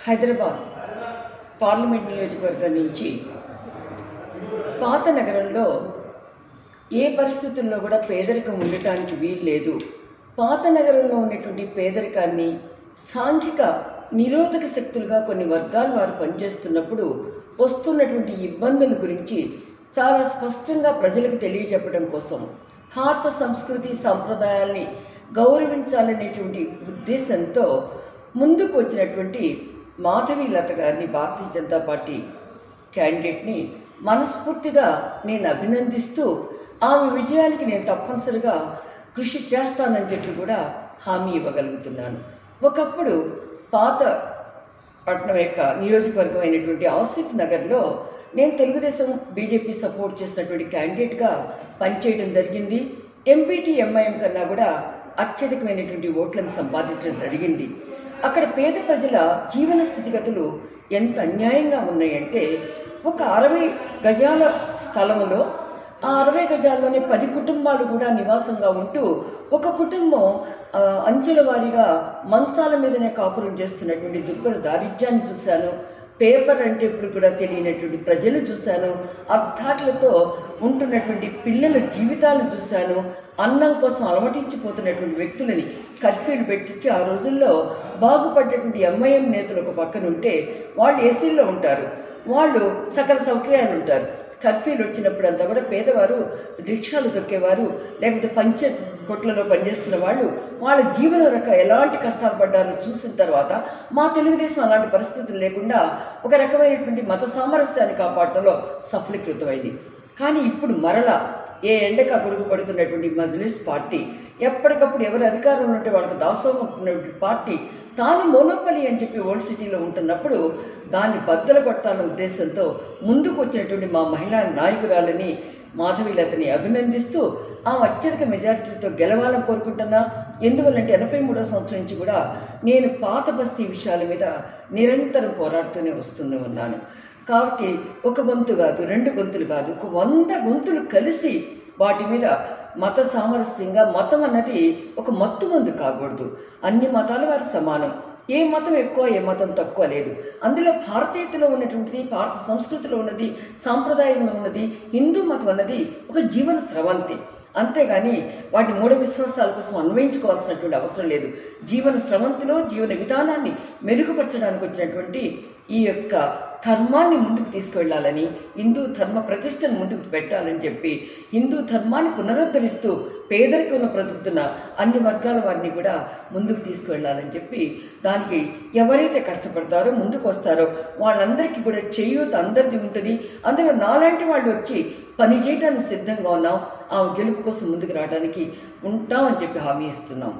Hyderabad parliament నియోజకవర్గం నుంచి పాత నగరంలో ఏ పరిస్థితుల్లో కూడా పేదరికం ఉండటానికి వీలు లేదు. పాత నగరంలో ఉన్నటువంటి పేదరికాన్ని సాంఘిక నిరోధక శక్తులుగా కొన్ని వర్గాల వారు పనిచేస్తున్నప్పుడు వస్తున్నటువంటి ఇబ్బందుల గురించి చాలా స్పష్టంగా ప్రజలకు తెలియజెప్పడం కోసం భారత సంస్కృతి సంప్రదాయాల్ని గౌరవించాలనేటువంటి ఉద్దేశంతో ముందుకు వచ్చినటువంటి మాధవీలత గారిని, భారతీయ జనతా పార్టీ క్యాండిడేట్ని మనస్ఫూర్తిగా నేను అభినందిస్తూ ఆమె విజయానికి నేను తప్పనిసరిగా కృషి చేస్తానని చెప్పి కూడా హామీ ఇవ్వగలుగుతున్నాను. ఒకప్పుడు పాత పట్టణం యొక్క నియోజకవర్గం అయినటువంటి ఆసిఫ్ నగర్లో నేను తెలుగుదేశం బీజేపీ సపోర్ట్ చేసినటువంటి క్యాండిడేట్గా పనిచేయడం జరిగింది. ఎంపీటీ ఎంఐఎం కన్నా కూడా అత్యధికమైనటువంటి ఓట్లను సంపాదించడం జరిగింది. అక్కడ పేద ప్రజల జీవన స్థితిగతులు ఎంత అన్యాయంగా ఉన్నాయంటే, ఒక 60 గజాల స్థలంలో ఆ 60 గజాల్లోనే 10 కుటుంబాలు కూడా నివాసంగా ఉంటూ ఒక కుటుంబం అంచెల వారీగా మంచాల మీదనే కాపురం చేస్తున్నటువంటి దుర్భర దారిద్ర్యాన్ని చూశాను. పేపర్ అంటే ఇప్పుడు కూడా తెలియనటువంటి ప్రజలు చూశాను. అర్థాట్లతో ఉంటున్నటువంటి పిల్లల జీవితాలను చూశాను. అన్నం కోసం అలమటించిపోతున్నటువంటి వ్యక్తులని కర్ఫ్యూలు పెట్టించి ఆ రోజుల్లో బాగుపడ్డటువంటి ఎంఐఎం నేతలు ఒక పక్కన ఉంటే వాళ్ళు ఏసీల్లో ఉంటారు, వాళ్ళు సకల సౌకర్యాలు ఉంటారు. కర్ఫ్యూలు వచ్చినప్పుడంతా కూడా పేదవారు రిక్షాలు దొక్కేవారు, లేకపోతే పంచ కొట్లలో పనిచేస్తున్న వాళ్ళు వాళ్ళ జీవన ఎలాంటి కష్టాలు పడ్డారో చూసిన తర్వాత మా తెలుగుదేశం అలాంటి పరిస్థితులు లేకుండా ఒక రకమైనటువంటి మత సామరస్యాన్ని కాపాడటంలో సఫలీకృతమైంది. కానీ ఇప్పుడు మరలా ఏ ఎండక గొడుగు పడుతున్నటువంటి మజ్లిస్ పార్టీ, ఎప్పటికప్పుడు ఎవరు అధికారంలో ఉంటే వాళ్ళకి దాసోహమైనటువంటి పార్టీ తాను మోనోపలి అని చెప్పి ఓల్డ్ సిటీలో ఉంటున్నప్పుడు దాన్ని బద్దలు కొట్టాలన్న ఉద్దేశంతో ముందుకు వచ్చినటువంటి మా మహిళా నాయకురాలని మాధవీలతని అభినందిస్తూ ఆ అత్యధిక మెజారిటీతో గెలవాలని కోరుకుంటున్నా. ఎందువల్లంటే 83వ సంవత్సరం నుంచి కూడా నేను పాత బస్తీ విషయాల మీద నిరంతరం పోరాడుతూనే ఉన్నాను. కాబట్టి ఒక గొంతు కాదు, 2 గొంతులు కాదు, ఒక 100 గొంతులు కలిసి వాటి మీద మత సామరస్యంగా, మతం అన్నది ఒక మత్తు మందు కాకూడదు. అన్ని మతాల వారు సమానం. ఏ మతం ఎక్కువ, ఏ మతం తక్కువ లేదు. అందులో భారతీయతలో ఉన్నటువంటిది, భారత సంస్కృతిలో ఉన్నది, సాంప్రదాయంలో ఉన్నది, హిందూ మతం అన్నది ఒక జీవన స్రవంతి. అంతేగాని వాటి మూఢ విశ్వాసాల కోసం అన్వయించుకోవాల్సినటువంటి అవసరం లేదు. జీవన స్రవంతిలో జీవన విధానాన్ని మెరుగుపరచడానికి వచ్చినటువంటి ఈ యొక్క ధర్మాన్ని ముందుకు తీసుకువెళ్ళాలని, హిందూ ధర్మ ప్రతిష్టను ముందుకు పెట్టాలని చెప్పి హిందూ ధర్మాన్ని పునరుద్ధరిస్తూ పేదరికంలో బ్రతుకుతున్న అన్ని వర్గాల వారిని కూడా ముందుకు తీసుకువెళ్ళాలని చెప్పి దానికి ఎవరైతే కష్టపడతారో ముందుకు వస్తారో వాళ్ళందరికీ కూడా చేయూత అందరిది ఉంటుంది. అందులో నాలాంటి వాళ్ళు వచ్చి పని చేయడానికి సిద్ధంగా ఉన్నాం. ఆ గెలుపు కోసం ముందుకు రావడానికి ఉంటామని చెప్పి హామీ ఇస్తున్నాం.